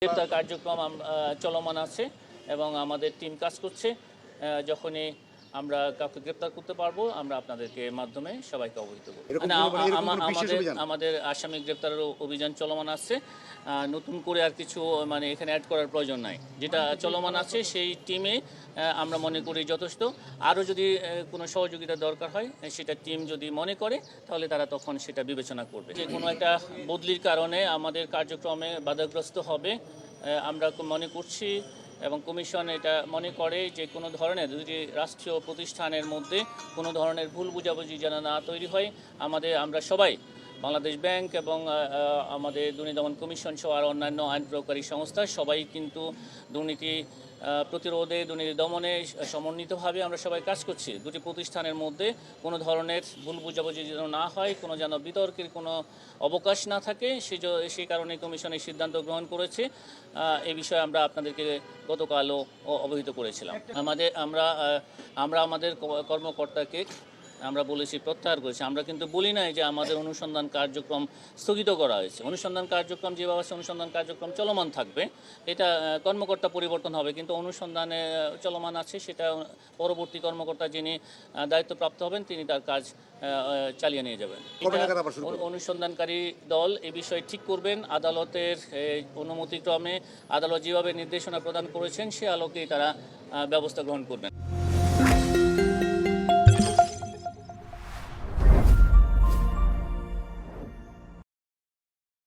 গ্রেপ্তার কার্যক্রম চলমান আছে এবং আমাদের টিম কাজ করছে। যখনই আমরা কাউকে গ্রেপ্তার করতে পারবো আমরা আপনাদেরকে মাধ্যমে সবাইকে অবহিত করব। আমাদের আসামি গ্রেপ্তারের অভিযান চলমান আছে। নতুন করে আর কিছু এখানে অ্যাড করার প্রয়োজন নাই। যেটা চলমান আছে সেই টিমে আমরা মনে করি যথেষ্ট। আরও যদি কোনো সহযোগিতা দরকার হয় সেটা টিম যদি মনে করে তাহলে তারা তখন সেটা বিবেচনা করবে। যে কোনো একটা বদলির কারণে আমাদের কার্যক্রমে বাধাগ্রস্ত হবে আমরা মনে করছি এবং কমিশন এটা মনে করে যে কোনো ধরনের দুটি রাষ্ট্রীয় প্রতিষ্ঠানের মধ্যে কোনো ধরনের ভুল বুঝাবুঝি যেন না তৈরি হয়। আমরা সবাই বাংলাদেশ ব্যাংক এবং আমাদের দুর্নীতি দমন কমিশন সহ আর অন্যান্য আইন প্রয়োগকারী সংস্থা সবাই কিন্তু দুর্নীতি প্রতিরোধে দুর্নীতি দমনে সমন্বিতভাবে আমরা সবাই কাজ করছি। দুটি প্রতিষ্ঠানের মধ্যে কোনো ধরনের ভুল বুঝাবুঝি যেন না হয়, কোনো যেন বিতর্কের কোনো অবকাশ না থাকে, সেই কারণে কমিশন এই সিদ্ধান্ত গ্রহণ করেছে। এই বিষয়ে আমরা আপনাদেরকে গতকালও অবহিত করেছিলাম। আমরা আমাদের কর্মকর্তাকে আমরা বলেছি, প্রত্যাহার করেছি। আমরা কিন্তু বলি নাই যে আমাদের অনুসন্ধান কার্যক্রম স্থগিত করা হয়েছে। অনুসন্ধান কার্যক্রম যেভাবে আছে অনুসন্ধান কার্যক্রম চলমান থাকবে। এটা কর্মকর্তা পরিবর্তন হবে কিন্তু অনুসন্ধানে চলমান আছে, সেটা পরবর্তী কর্মকর্তা যিনি দায়িত্বপ্রাপ্ত হবেন তিনি তার কাজ চালিয়ে নিয়ে যাবেন। অনুসন্ধানকারী দল এ বিষয়ে ঠিক করবেন। আদালতের অনুমতিক্রমে আদালত যেভাবে নির্দেশনা প্রদান করেছেন সে আলোকেই তারা ব্যবস্থা গ্রহণ করবেন।